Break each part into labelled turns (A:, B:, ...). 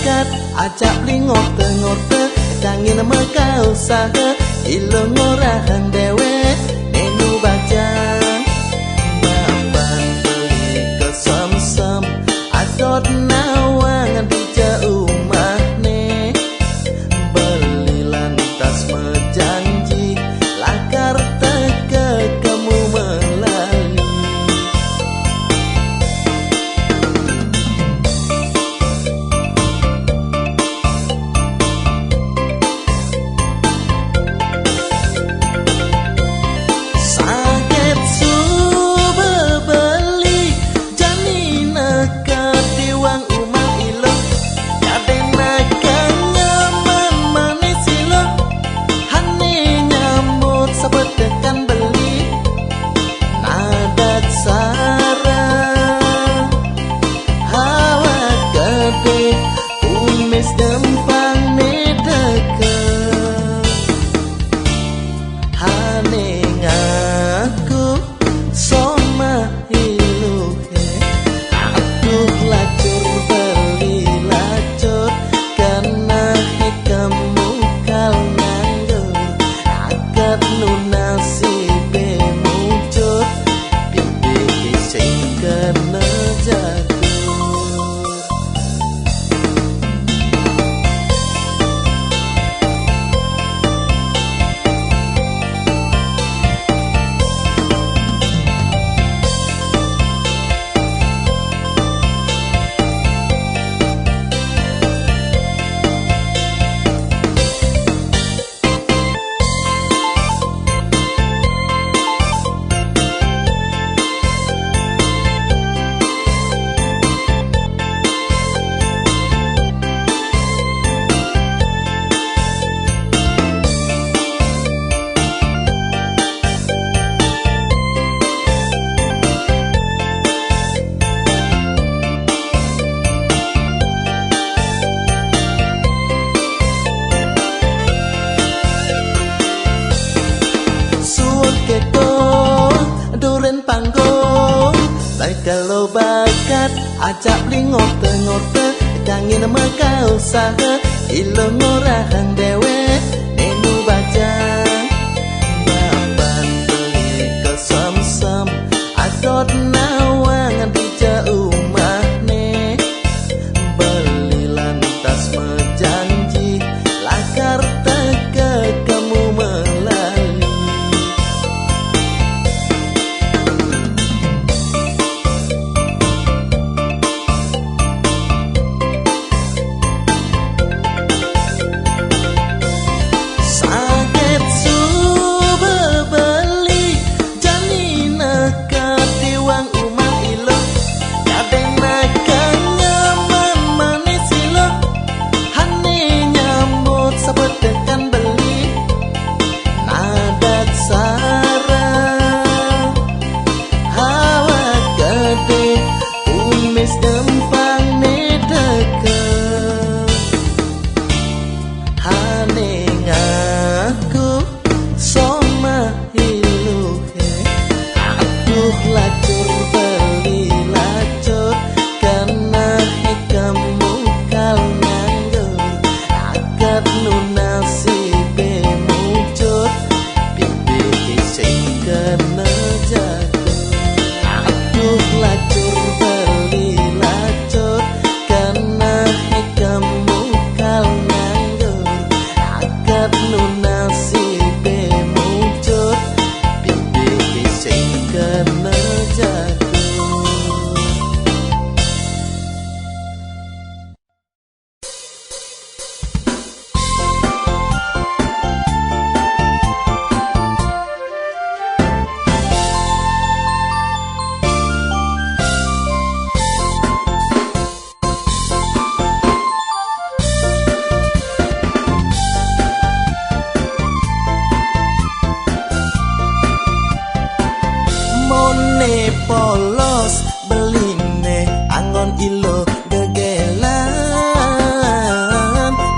A: bakat ajak beli ngote-ngote cangin mekau usaha ilo ngorahan dewe nenu bajang mapan beli kesem-sem adot nawang di jauh mahne beli lantas mejanji lakar teke kamu melali kalau bakat ajak beli ngote-ngote cangin mekau usaha ilo ngorahan dewe nenu bajang mapan beli kesem-sem adot nawang di jauh mahne beli lantas mejanji lakar teke kamu melali polos beline angon ilo gegelan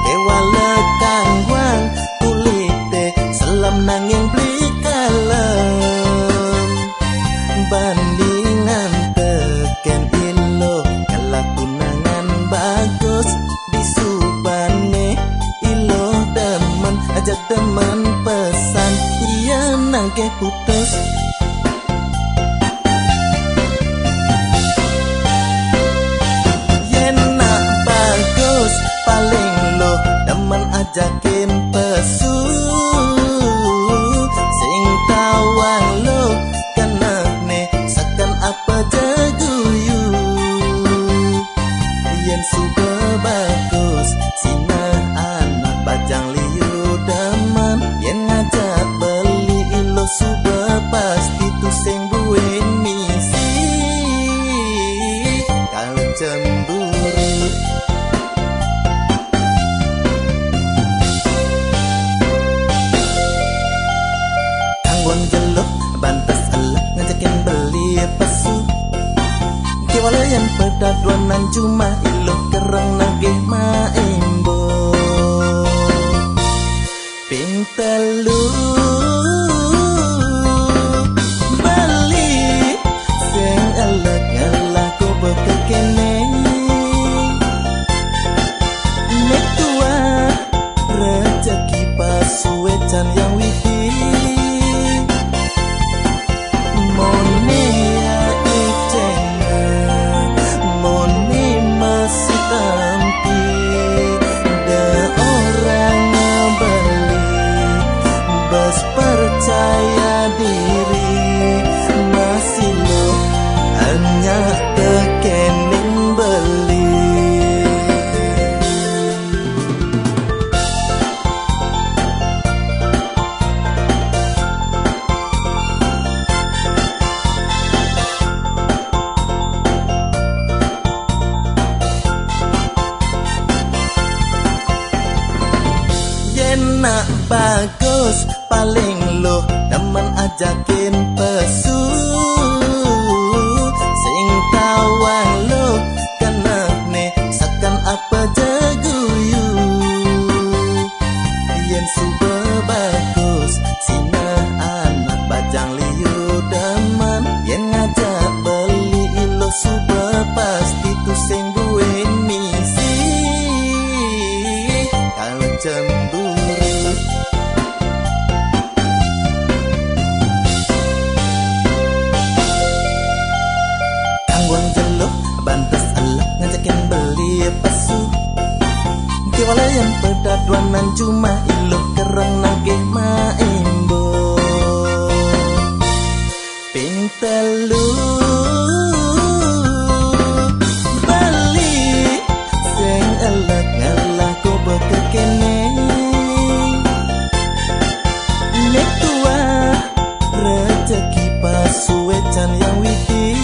A: dewa lekang wang kulite selam nanging beli kalem bandingan teken ilo kalau kunangan bagus bisa nake putus. Yen nak bagus paling lo demen ajakin pesu, sing tawang lo kenane sakan apa jaguyu. Yen suka bagus sinah anak bajang liu demen, yen ngajak beli ilo suba pasti tu sing buin misi kalau cemburu. Kanggon jeluk bantas elak ngajakin beli pasu, kiwalayan pedaduanan cuma ilo kereng nagih maembo. Pintelu bali sing elak ngalah ko bekekene, nek tua rezeki pasuwe can yang widi. Mone ya icena mone masih tampi da orang beli bas percaya diri masih lo hanya tekening beli. Nak bagus paling lo demen ajakin pesu, sing tawang lo kenane sakan apa jaguyu. Yen suba bagus sinah anak bajang liu demen, yen ngajak beli ilo suba pasti tu sing buin misi kalau cemburu. Bantas elak ngajakin beli pasu, kiwalayan pedaduanan cuma ilo kereng nagih maembo. Pintelu bali sing elak ngalah ko bekekene, nek tua rezeki pasuwe can yang widi.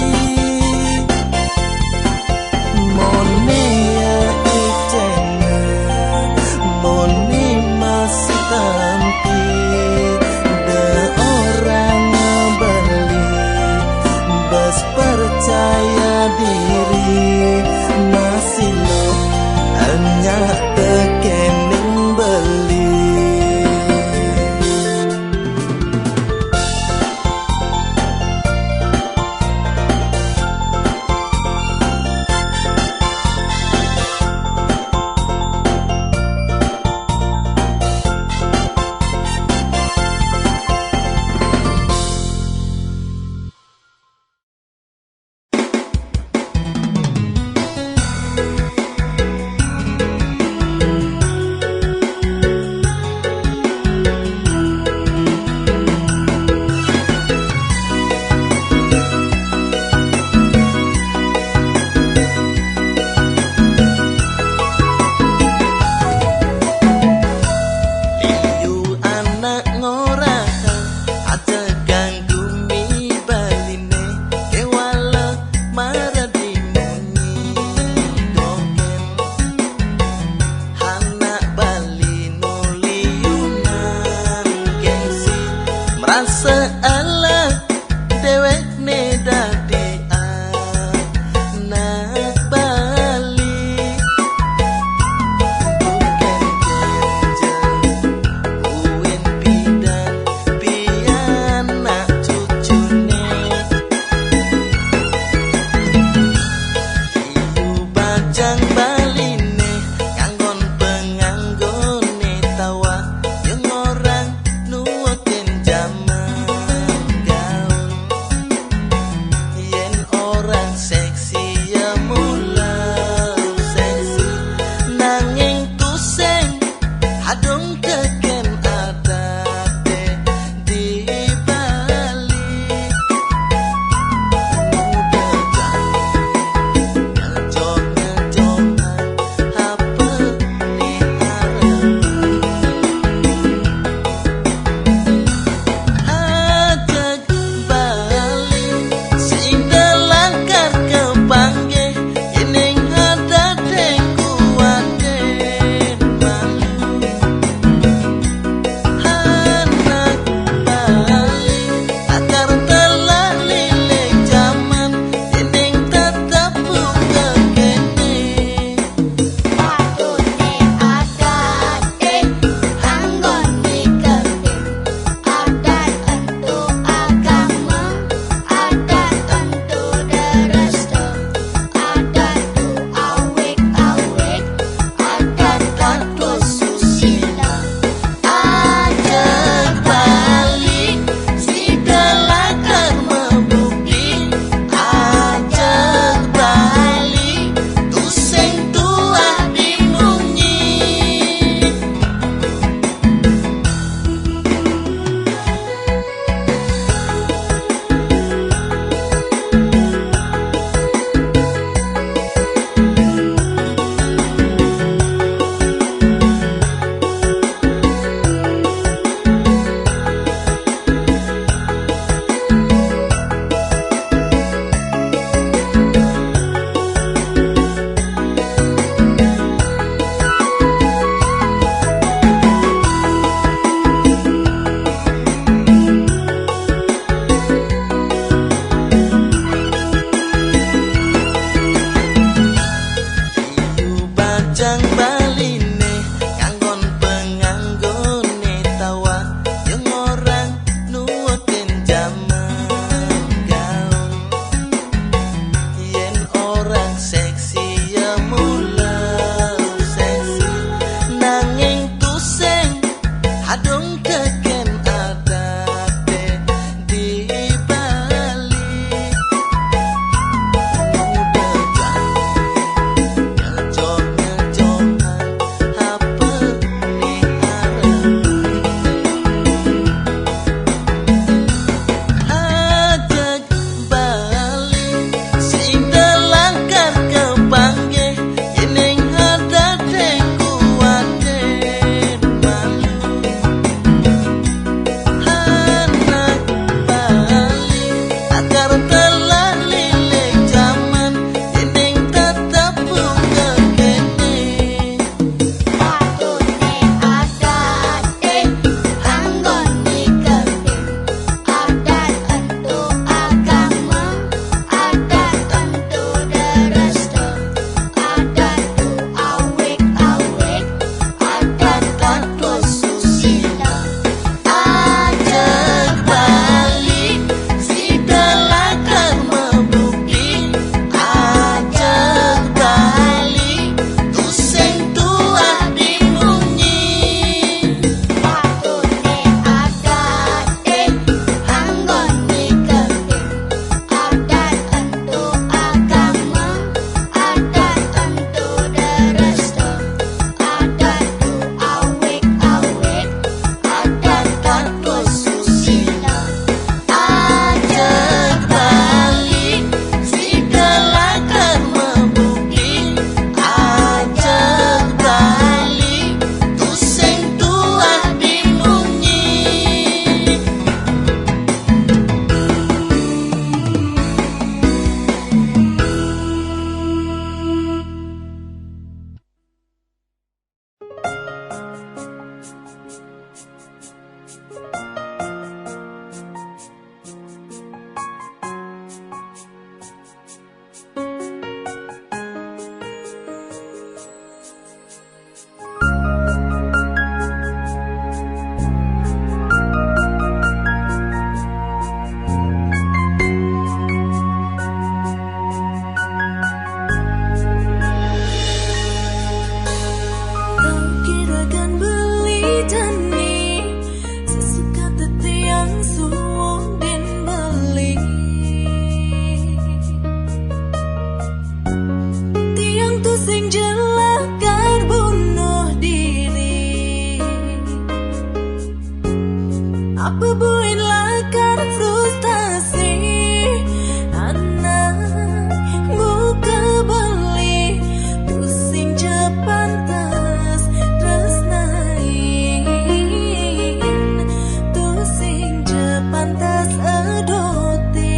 A: Mone ya icena mone masih tampi
B: jani sesuka tetiang suwung den beli tiang tu sing jelakar bunuh diri apa buin lakar frustasi anak buka beli pusing jepantas tresnain pusing jepantas adote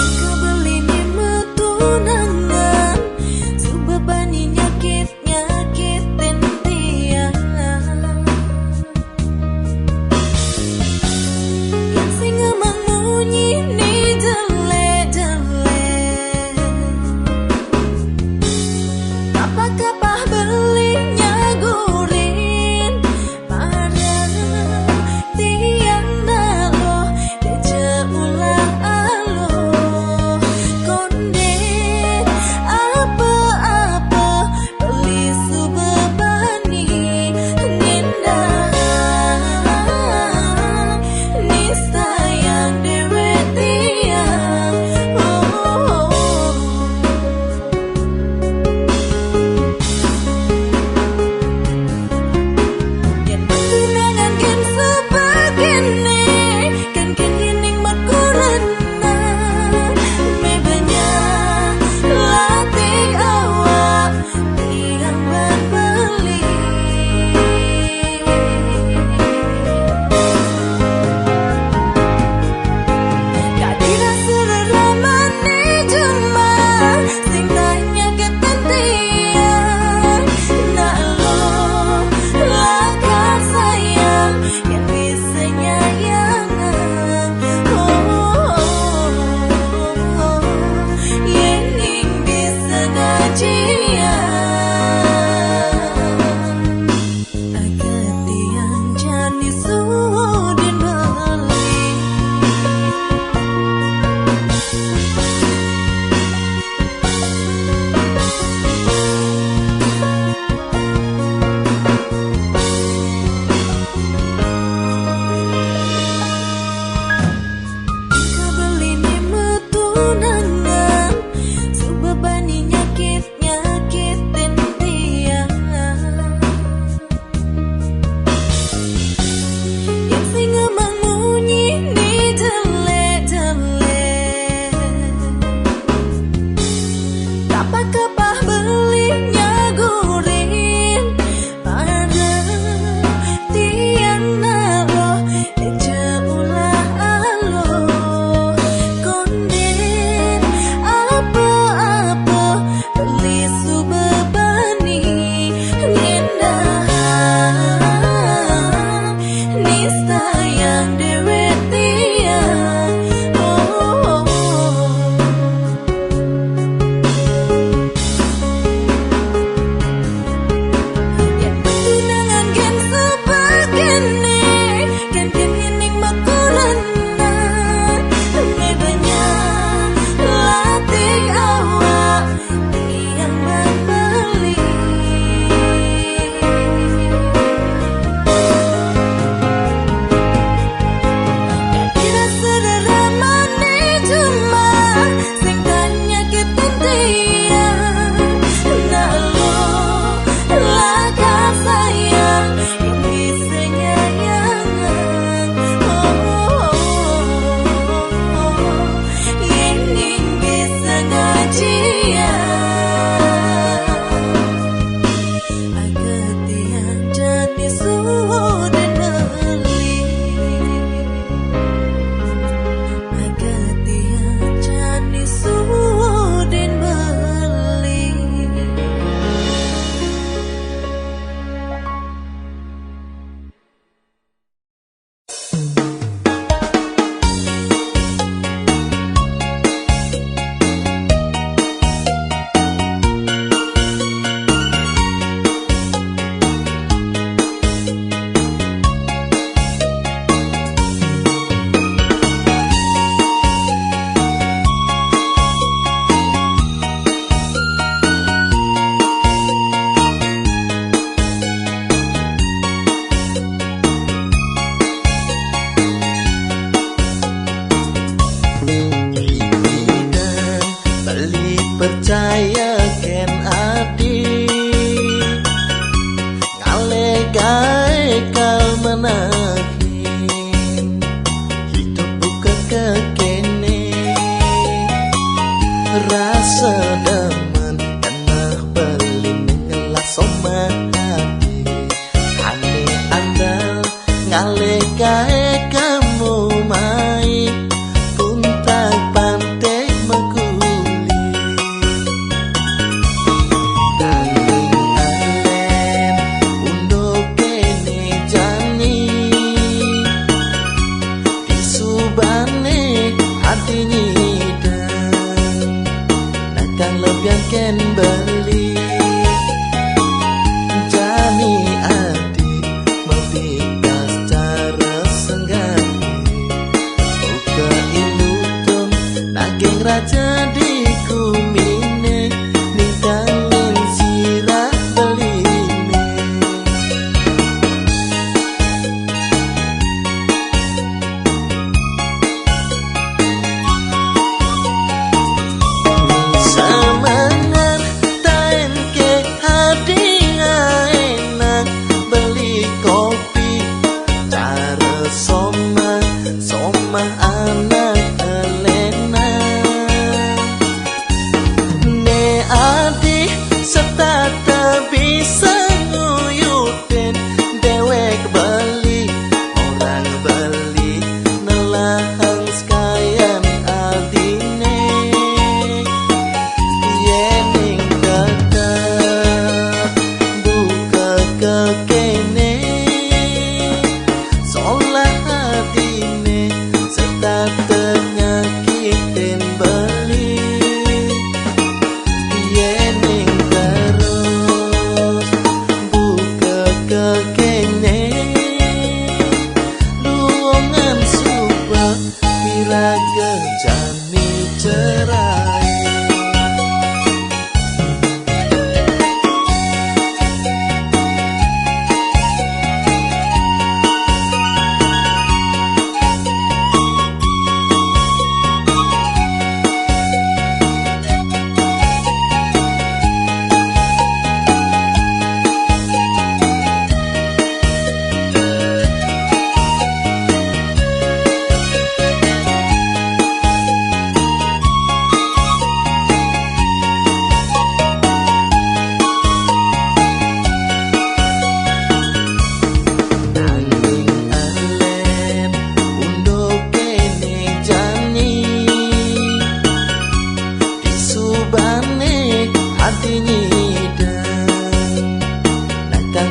B: kebeli ni metunangan subebani nyakit nyakitin tiang yang sing emang munyi ni jelek-jelek kapah-kapah belinya gurin parang tiang dalo deje ulah alo konde apa-apa beli subebani nindang ni sayang dewe tiang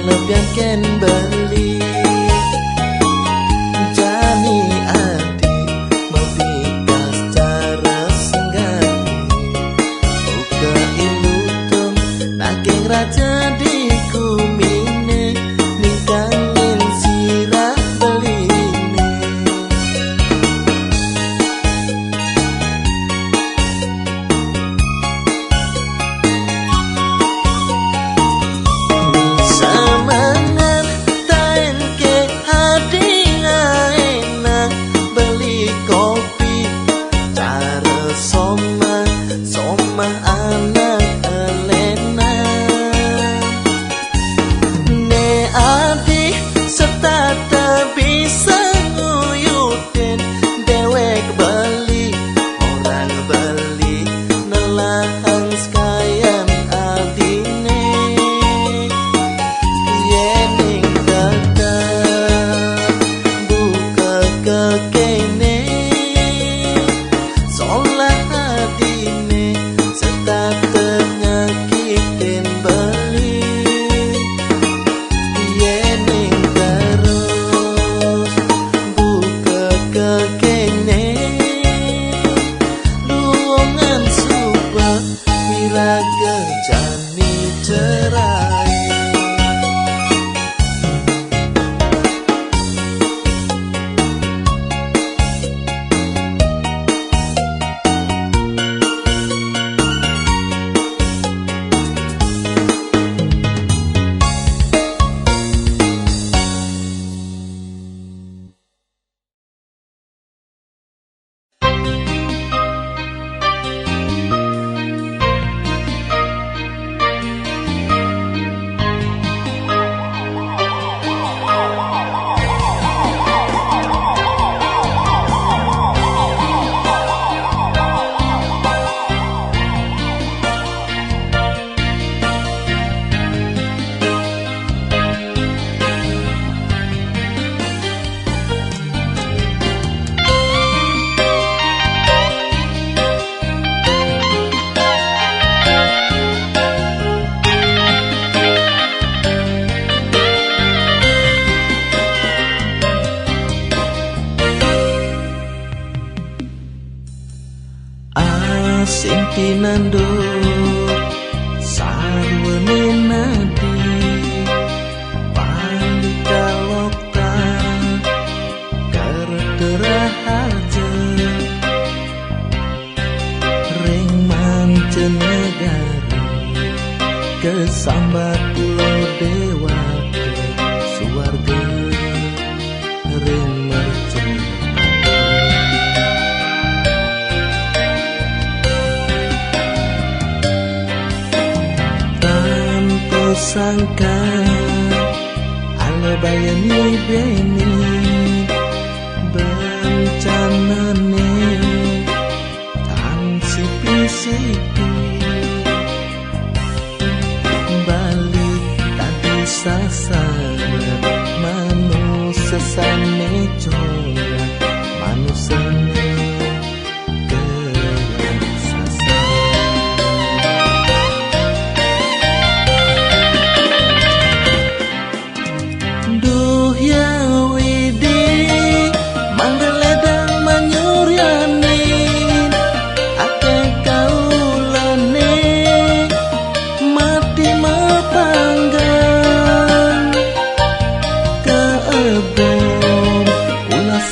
A: lebihan ken beli jani adi membikas cara senggati buka ilutung naging raja di kumine ningkangin sirah beline semangat taen ke hadiah enak beli kopi cara somah anak elena ne adi serta tak bisa nguyutin dewek beli orang beli nelahang sekalian adine yening kata buka kekene solah adine serta tenyakitin beli yening terus buka kekene luongan subah wiraga jani cerai sing tinanduk sarwane nadi palika lokta kerderah aja ring mancanegara kesambat pulau dewata suwarga ring mercen sangka ala bayani beni bencanane tan sipi-sipi balik tadi sasar manusia sane coba manusia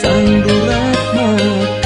A: sang durat mati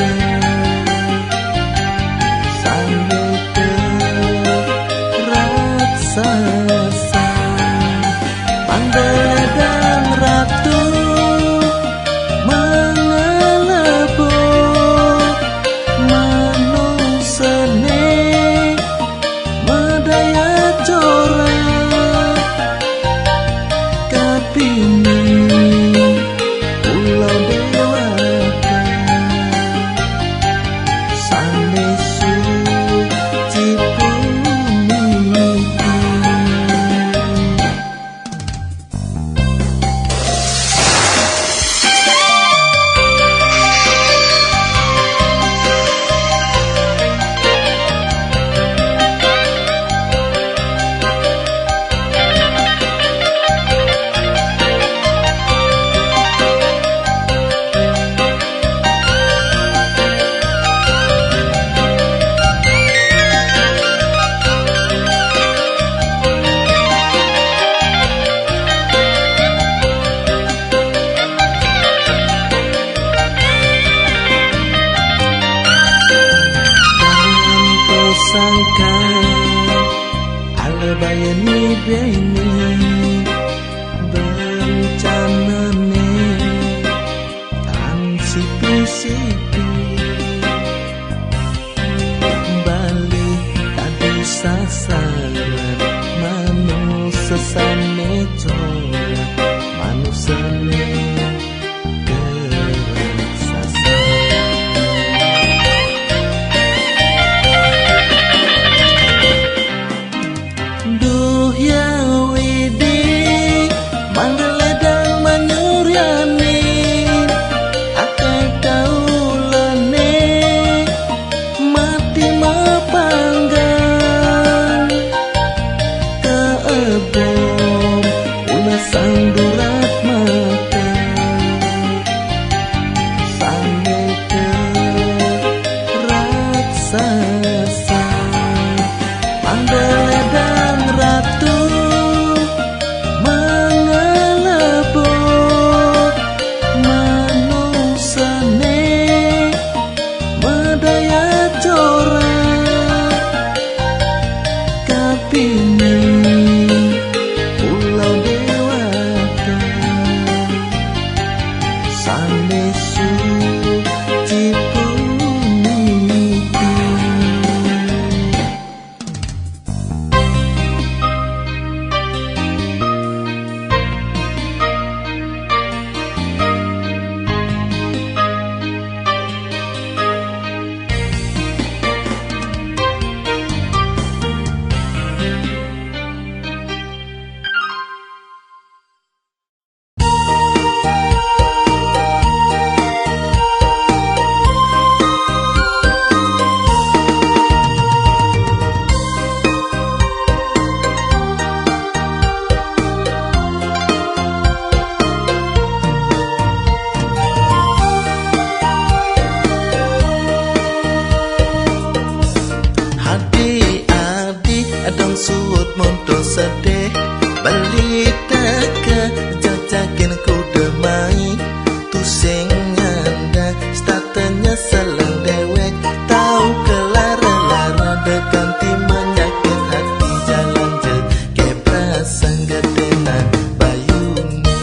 A: beni bencanane tan sipi-sipi balik tadi sasaran manusia sane corak manusia suut mondo sedih balik teka jajakin ku demai tu sing nyanda statenya selang dewek tahu kelara-lara deganti menyakit hati jalan je keprasan gedenan bayuni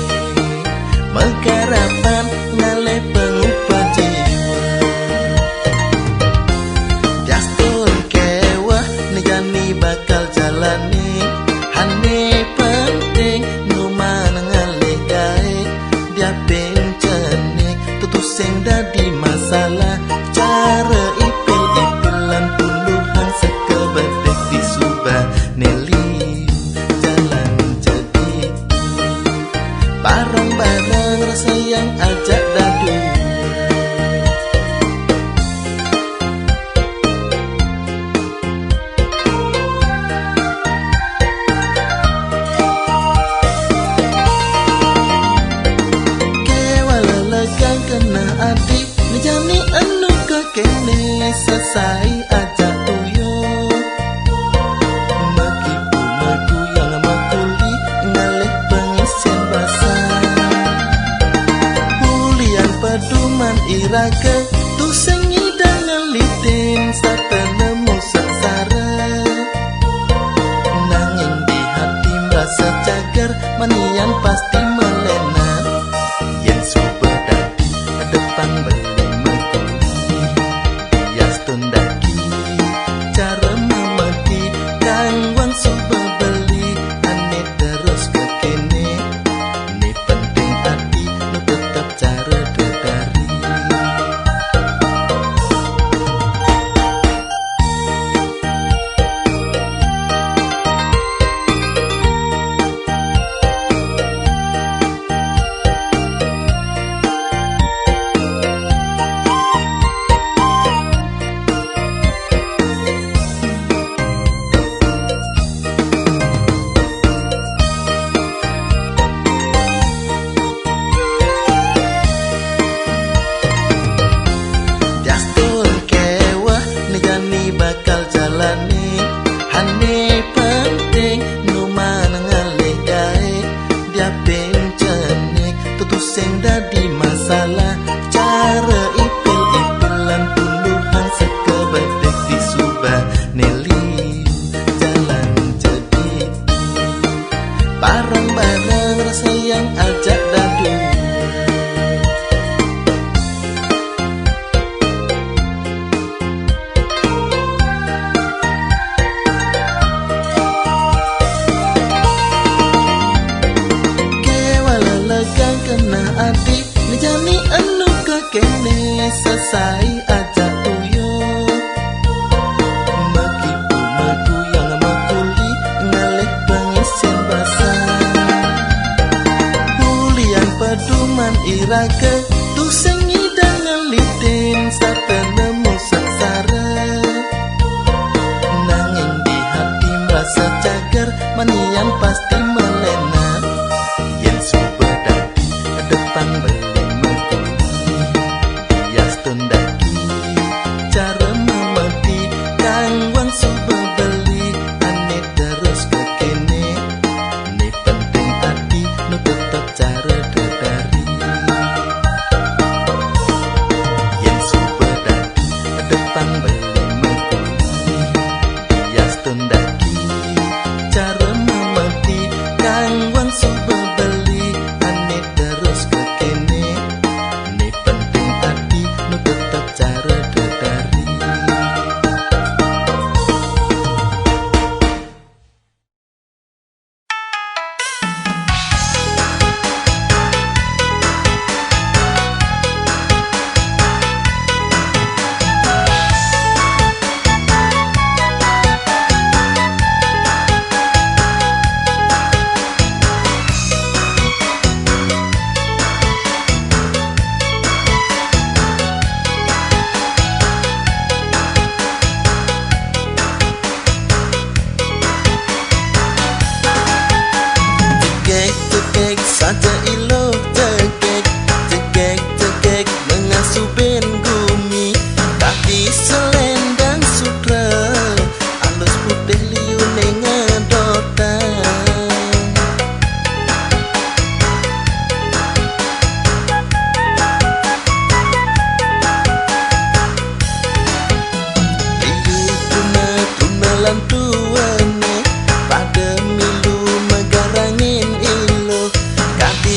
A: megarapan ngalih pengupah jiwa Jastur kewah negani bakal jalani hane penting numan ngalih gae dia bencane tutus sing dadi masalah cara ipil-ipilan puluhan sekebedek di subah neli jalan jadi barang-barang rasa yang ajak dadu kena adik ngejani anu kekene selesai ajak tuyo mekipu madu yang makuli ngalih pengisian basah bulian peduman irake tu sengi dengan litin sate nemu sengsara nanging di hati merasa cagar manian pasti melena yen super depan beli mekuli hias tundaki cara memeki kangwang suba beli ane terus kekene ini penting hati lu tetap cara dedari bareng rasa yang ajak dadu. Kewala legang kena adik Nijani anu kekene selesai ajak tuyo. Mekipu meku yang mekuli ngalih pengisian basah. Hulian peduman irake tusengi dengan litin sate nemu sengsara. Nanging di hati merasa cager manian pasti melena. Yen super dadi depan beli mekuli hias tundaki cara memeti kang wang super beli ane terus kekene ne penting hati nu tetap cara dedari. Yen super dadi depan beli mekuli hias tundaki cara memeti kang wang super beli ane terus kekene ne penting hati nu tetap cara dedari. Cekek saja ilo cekek cekek cekek mengasuh ben gumi kaki selendang sutra alus putih liu nengedotan. Liu tuna lan tuane pada milu megarangin ilo kati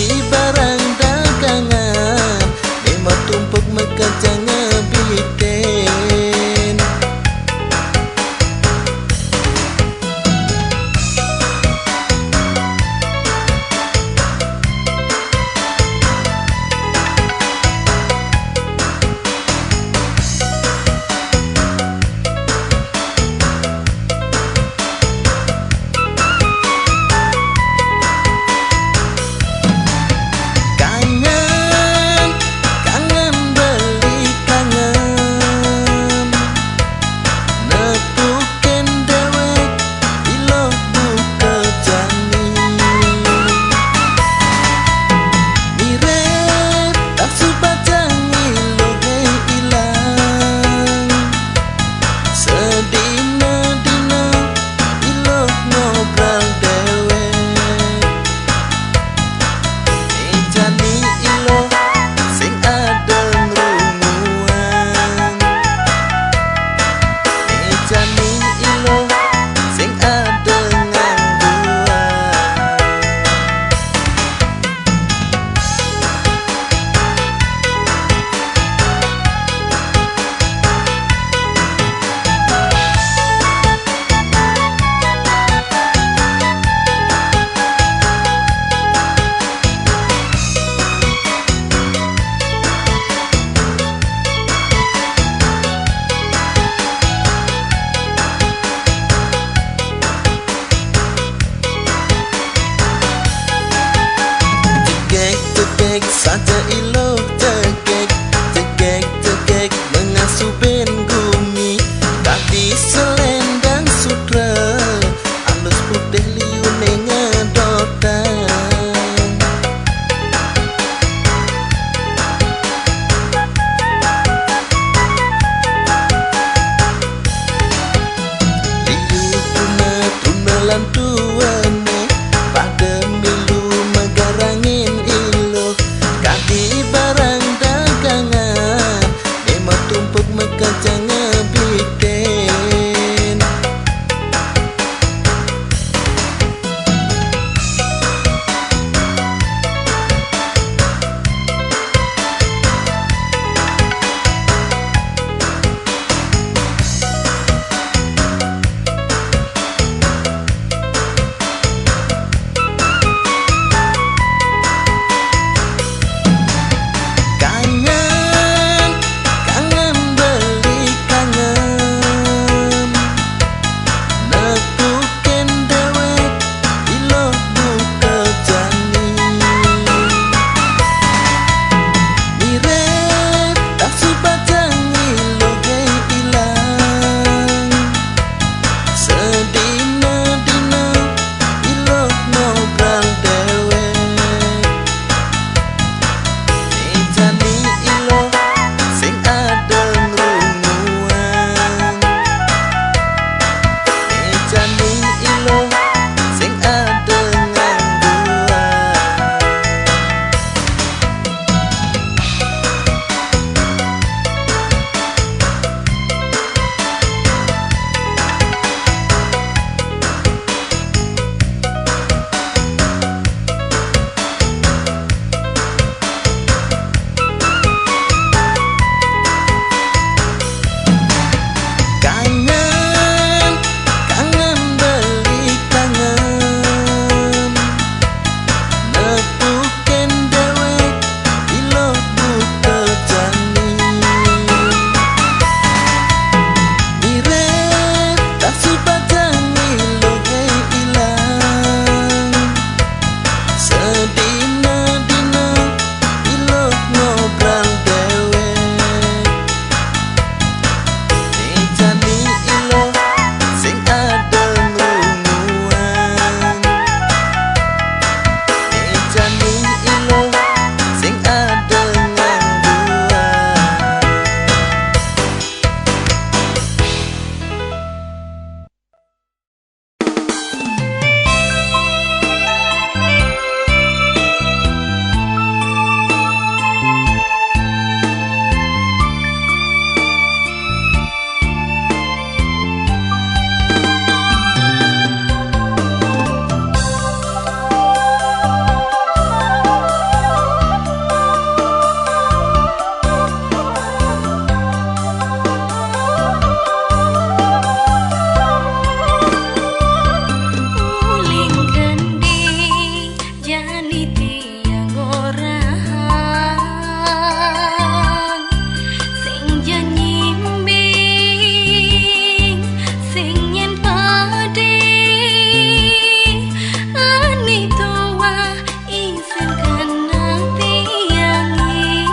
B: izinkan nanti yangi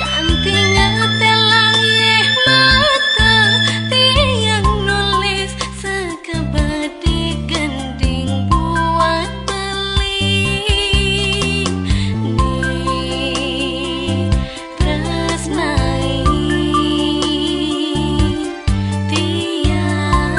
B: kanti ngetelang yeh mata tiang nulis sekebadi gending buat beli nih tresnai tiang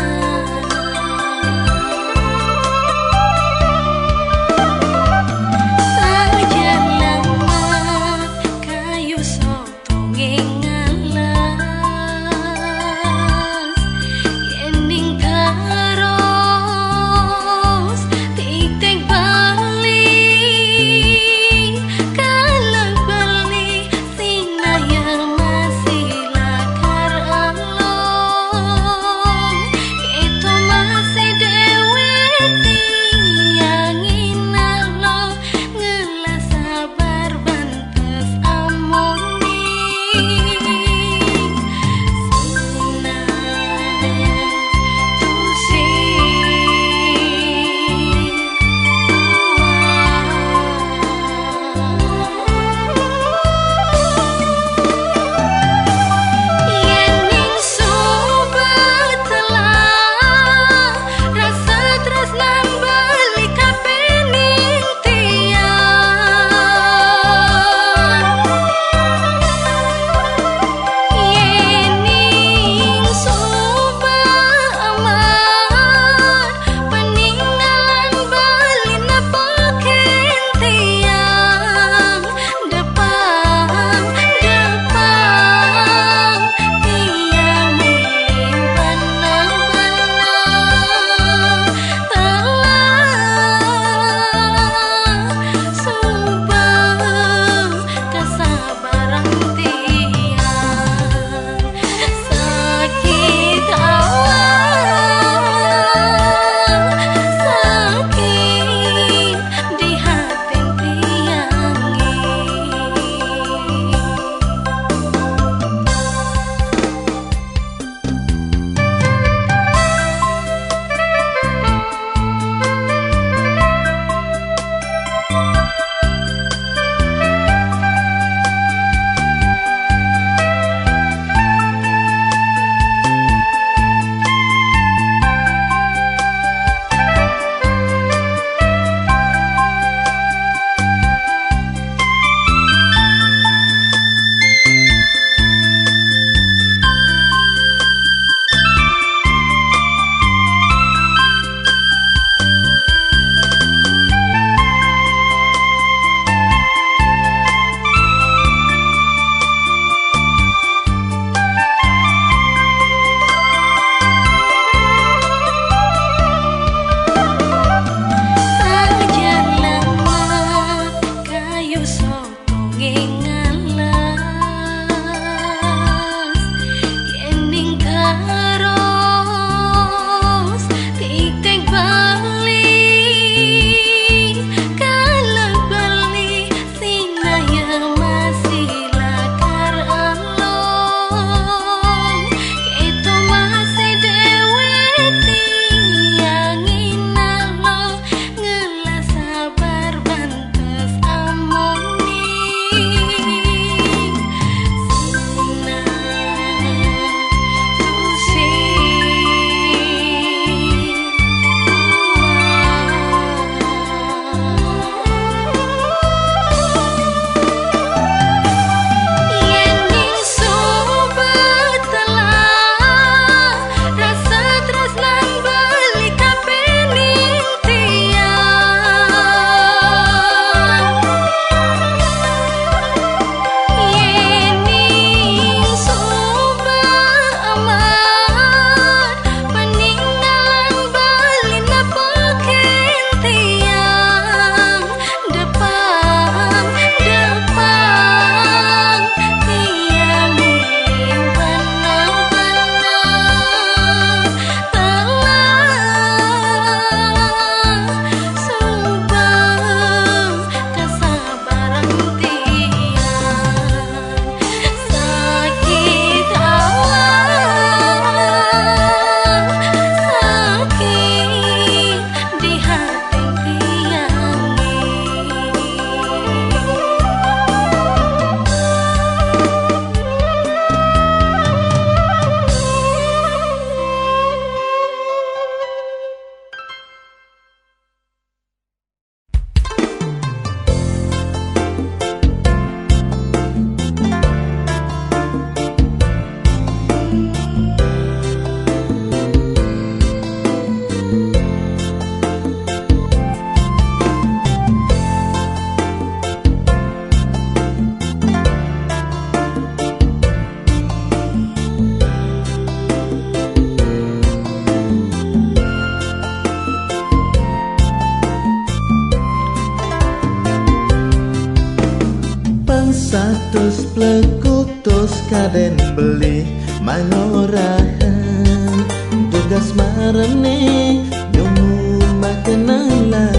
A: Satus plekutus kaden beli mangorahan tugas marene nyumu makenalan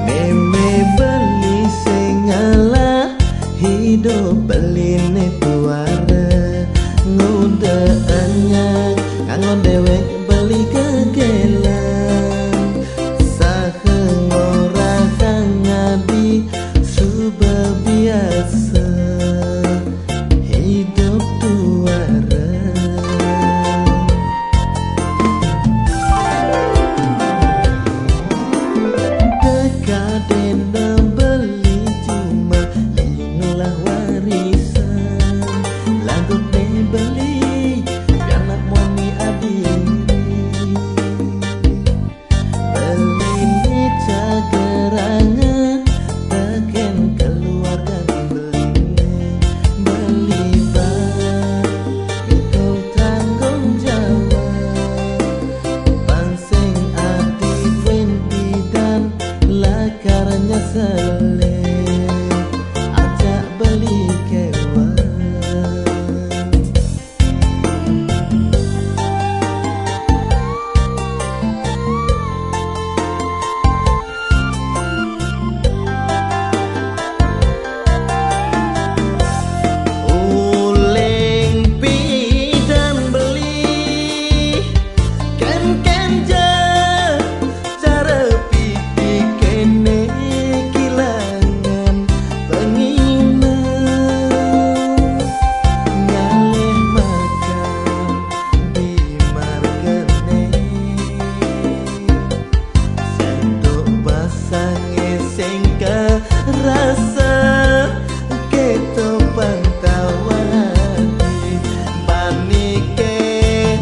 A: meme beli sengala hidup beli ne tuara ngudeannya ngangon dewek beli kegelan sahe ngorahan ngadi sudah biasa hidup tuara dekaden beli cuma liulah warisan lagu beli anak moni adiri beli ni cagerangan teken keluarga beli bang mikul tanggung jawab pansing ati Wendy dan lakarnya seleh ajak beli kewan rasa keto pantawati panike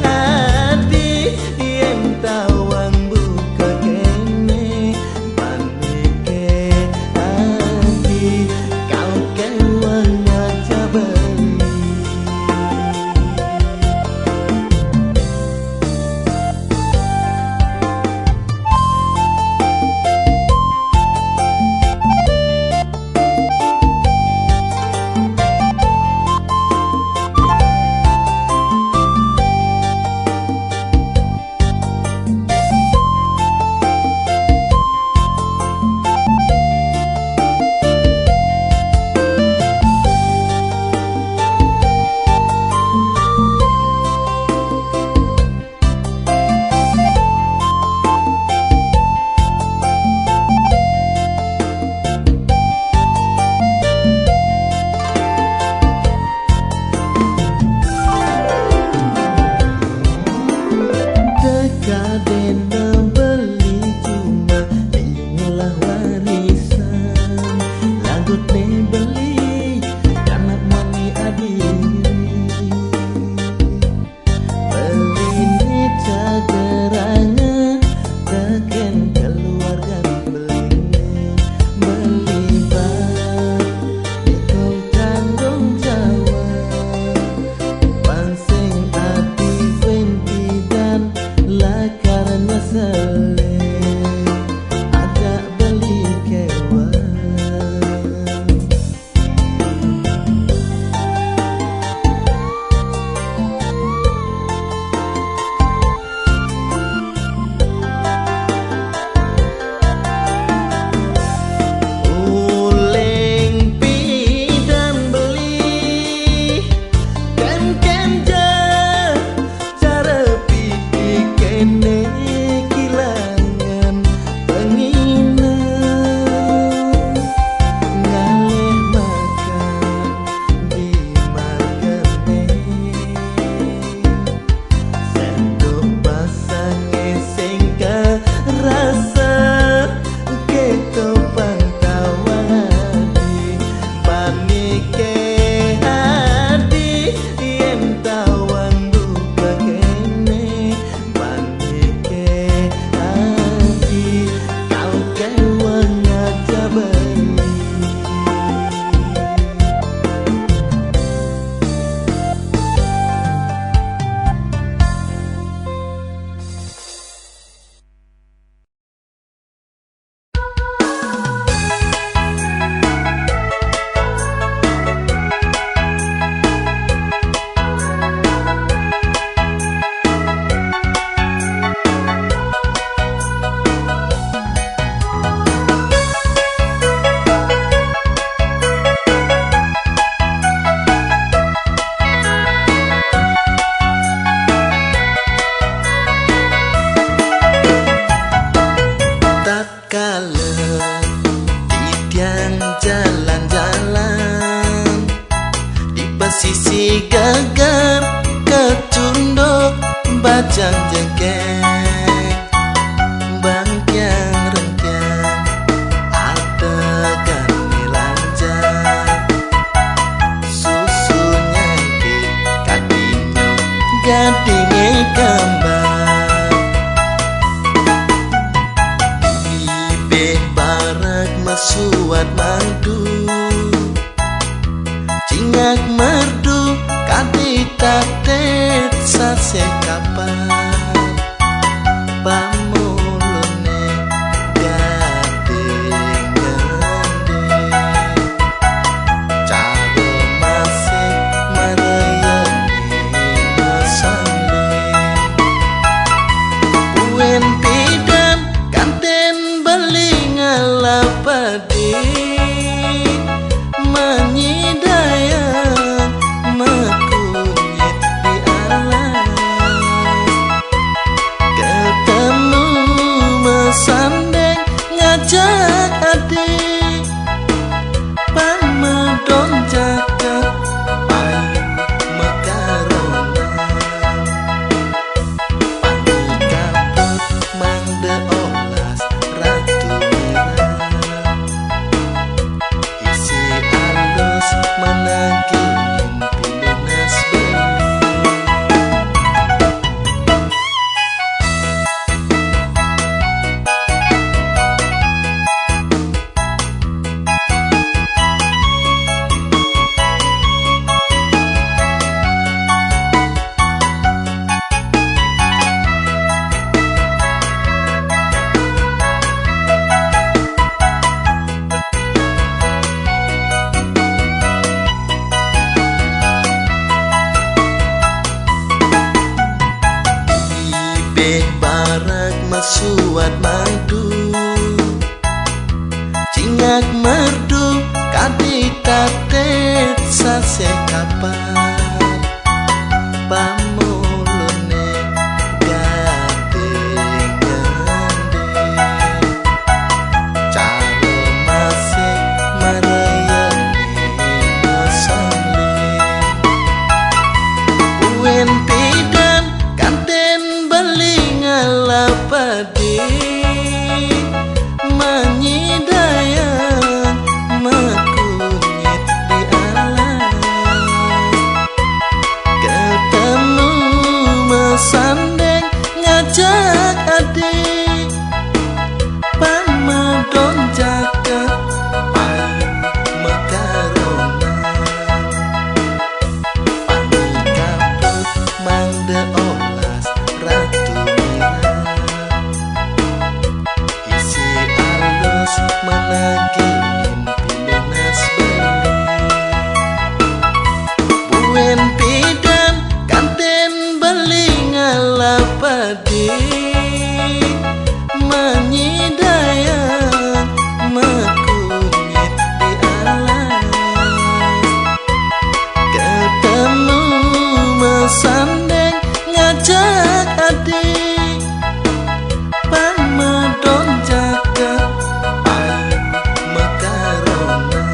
A: hati yen tawang buka kene panike hati kau kewan aja beli kaden beli cuma liulah warisan lagu beli anak moni adiri beli ni cagerangan teken keluarga beli bang ikut tanggung jawab pansing ati Wendy dan lakarnya seleh ajak beli kewan uleng pidan beli ken cara pipi kene kilang mesuat madu cingak merdu kaditatet sase kapan pamulune gading ngende cara masih marayani masale uen pidan kanten beli ngalapadi menyidayang mekunyit di alas ketemu mesandeng ngajak adik pamedon jagat payu mekarona panikaput mangde olas ratu mira isi alus menagi mimpi lunas beli Ibeh barak mesuat madu cingak merdu kaditatet sase kapan pamulune gading ngende cara masih marayani masale uen pidan kanten beli ngalapadi menyidayang mekunyit di alas ketemu mesandeng ngajak adik pamedon jagat payu mekarona panikaput mangde olas ratu mira isi alus menagi mimpi lunas beli buen pidan kanten beli ngalapadi menyidayang mekunyit di alas ketemu mesandeng ngajak adik pamedon jagat payu mekarona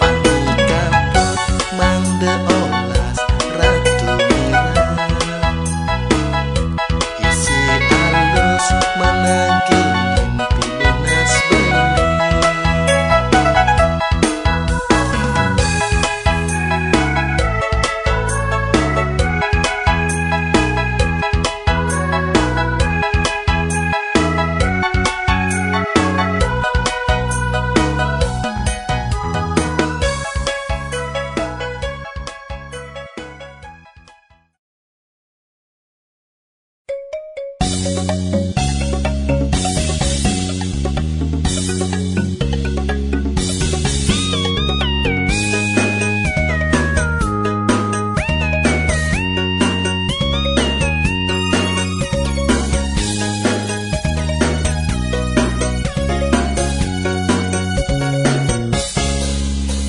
A: panikaput mangde olas ratu mira isi alus menagi mimpi lunas beli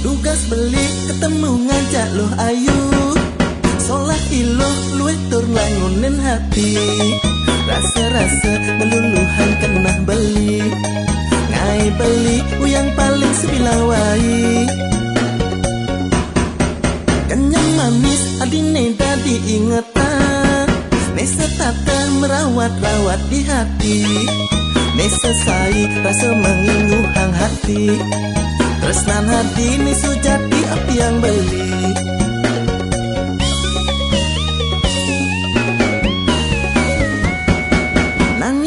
A: tugas beli ketemu ngajak loh ayu solah iluh luwih tur langunin hati rasa-rasa meluluhan kenah beli ngai beli uyang paling sebilawai kenyang manis adine dadi ingetan nesa tata merawat-rawat di hati nesa sai rasa menginguhang hati tresnan hati ni sujati api yang beli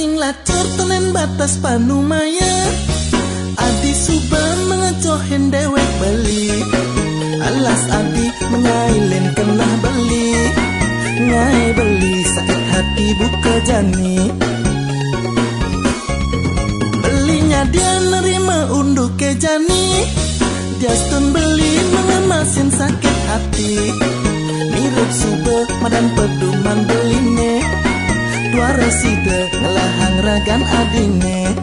A: Nanging lacur tenen batas panumaya, adi suba mengecohen dewek beli. Alas adi mengailin kenah beli, ngai beli sakit hati buka jani. Belinya dia nerima unduk ke jani, dia stun beli mengemasin sakit hati. Mirip suba madan peduman beline, dua reside ngelahang ragan adine.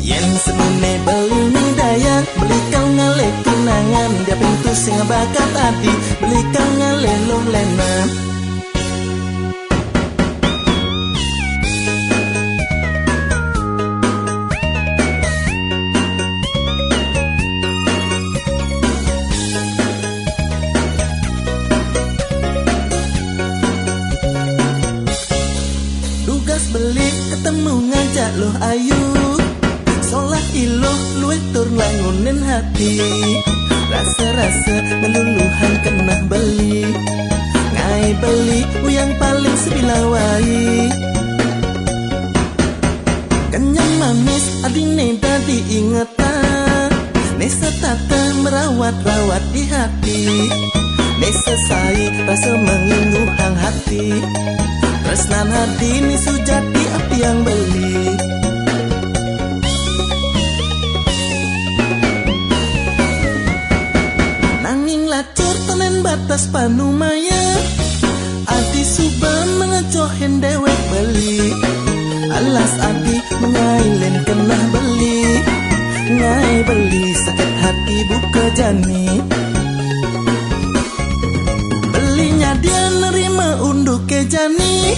A: Yen senune beli midaya, beli kau ngale tunangan, dia pintu sing bakat hati, beli kau ngale lo lena. Beli ketemu ngajak loh ayu, solah iloh luwih tur langunin hati. Rasa-rasa meluluhan kenah beli, ngai beli yang paling sebilawai. Kenyang manis adine dadi ingetan, nesa tata merawat-rawat di hati. Nesa sai rasa menginguhang hati, tresnan hati ni sujati api yang beli. Nanging lacur tenen batas panumaya, adi suba mengecohen dewek beli. Alas adi mengailin kenah beli, ngai beli sakit hati buka jani. Belinya dia nerima unduk ke jani,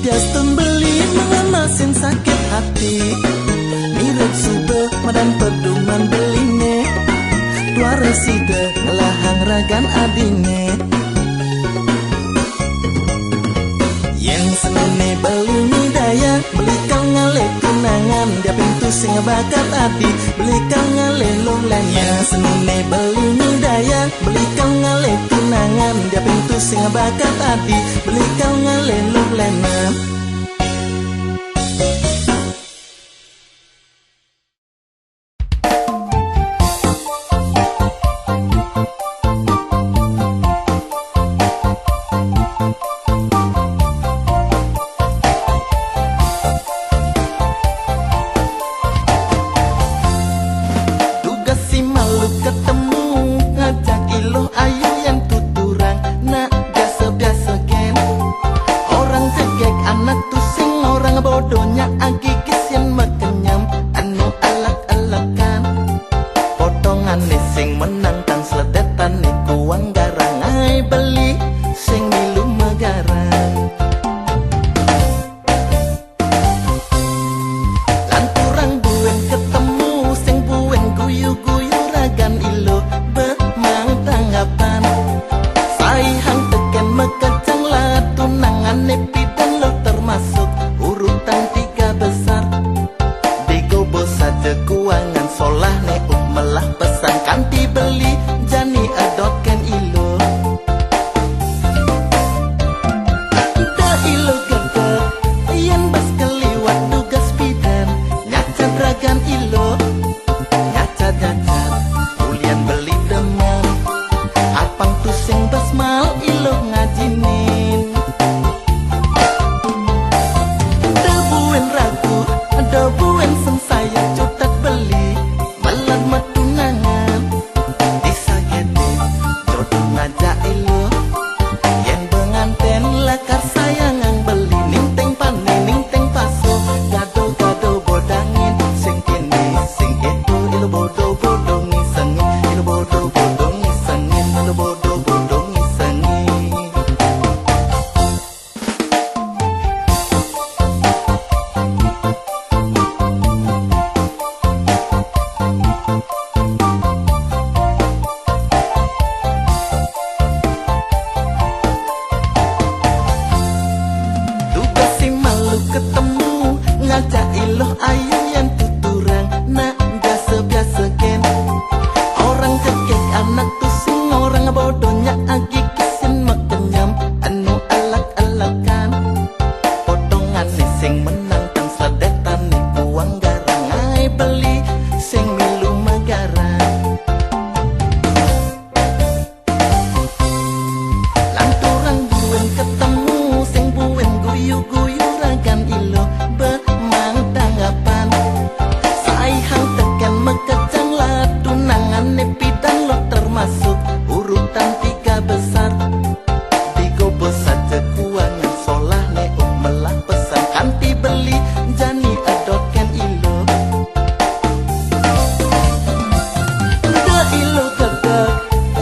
A: dia stun beli mengemasin sakit hati. Mirip suba madan peduman beline, dua reside ngelahang ragan adine. Yen senune beli midaya, beli kau ngale tunangan, dia pintu sing bakat hati, beli kau ngale lo lena. Yen senune beli midaya, beli kau ngale tunangan, dia pintu sing bakat hati, beli kau ngale lo lena. Bodohnya agi kisian mekenyam, anu alak-alakan, potongan sing menantang seledetan niku uang garang, ai beli sing milu megarang. Lanturang buen ketemu sing buen guyu-guyu ragan ilo bemang tanggapan. Saihang teken mekecang lah tunangan nepi dan lo termasuk urutan 3 besar. Digobo saja kuangan solah neuk melah pesan kanti beli jani adotkan ilo. Da ilo gagal yen bas keliwat tugas bidan, nyacat ragan ilo, nyacat-nyacat ulian beli demam. Apang tu sing basmal ilo ngajinin. Buen sensaya cutat beli malam matunangan, disagete jodoh ngajak ilo, yang penganten lakar sayangan beli. Ninteng pane ninteng paso, gado-gado bodangin, sing kene sing itu ilo bodoh-bodoh ngisengin, ilo bodoh-bodoh ngisengin, ilo bodoh-bodoh ngisengin. Ketemu ngajak iloh ayu yang tuturang, nak biasa-biasa gen. Orang cekek anak tusing, orang bodohnya agi kisin mekenyam, anu alak-alakan. Potongane sing menang tan sledetane uang garang ai beli sing milu magarang. Lanturang buen ketemu sing buen guyu-guyu ragan ilo bemang tanggapan. Saihang tekan mekejang lah tunangane pidan lo termasuk urutan 3 besar. Digobo saja kuangan solah neo melah pesan kanti beli jani adotkan ilo. Da ilo kedek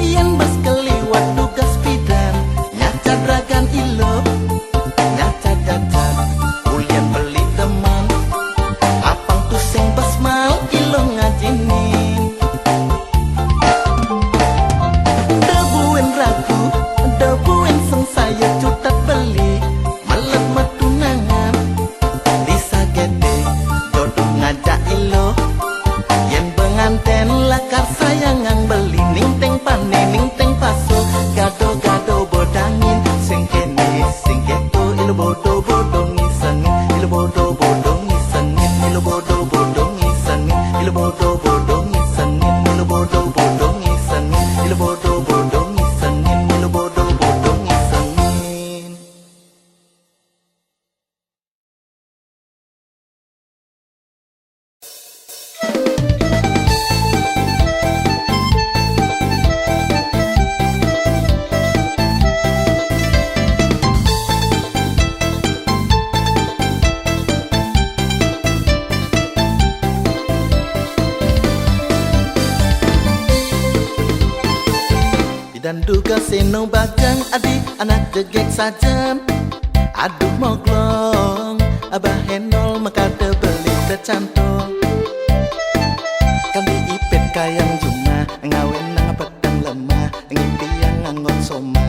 A: yen bas keliwat tugas pidan nyacad ragan ilo nyacad jajan ulian beli teman apang tu sing bas mal ilo ngajinin. Debuen ragu debuen seng saya cutat beli malet matunangan Lisa gede jodoh ngajak ilo yen penganten lakar sayangan beli ning teng pane ning teng paso gado-gado bodangin sing kene sing keto ilo bodo-bodo ngisengin ilo bodo-bodo ngisengin ilo bodo-bodo ngisengin ilo bodo-bodo ngisengin ilo bodo-bodo ngisengin ilo bodo-bodo ngisengin ilo bodo-bodo ngisengin. Dan duga seno bajang adik anak jegek sajan. Aduh moglong abah henol makade beli decantong. Kali ipet kayang juma ngawen nang pedang lemah ngimpi yang ngangon soma.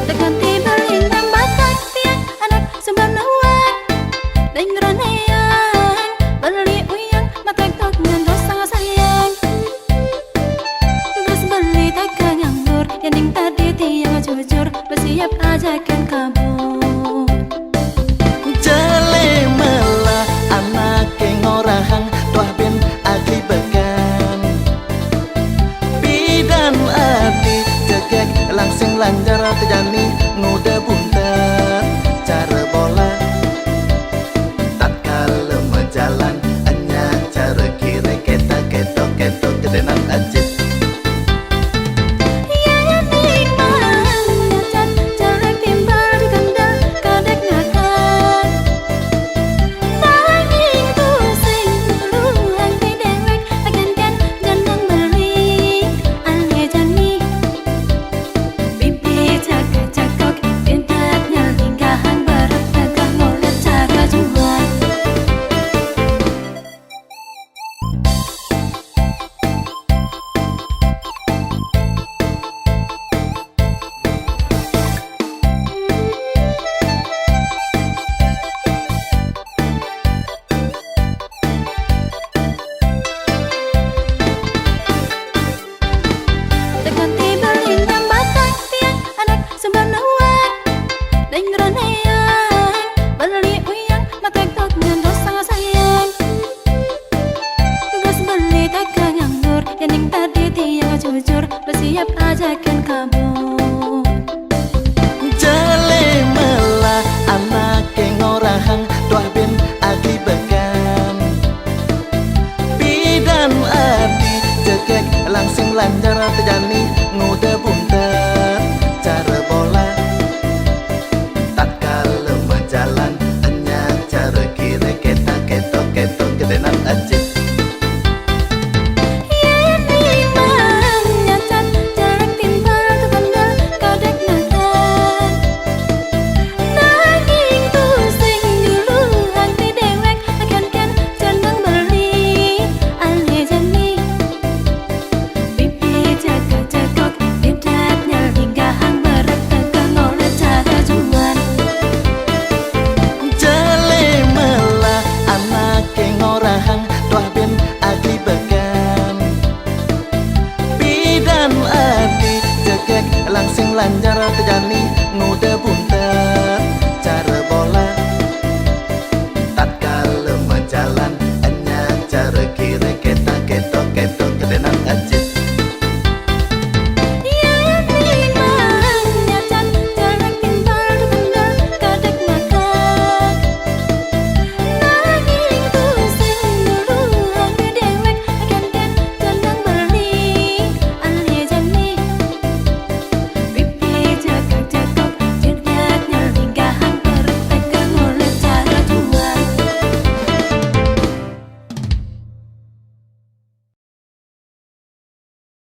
B: Teganti berlintang batang tiang anak sumber nawan dan ngeronean beli uyang matek tok ngantos sangat sayang. Gus beli dagang anggur yang tadi tiang jujur bersiap ajakan kabur.
A: Jale melah anak ngorahang tuah ben agli began. Bidan adi jegek langsing lanjar terjani nguda bunter cara bola tatkala menjalan hanya cara kira ketok ketok ketok kedenan ajit. berani nguda pun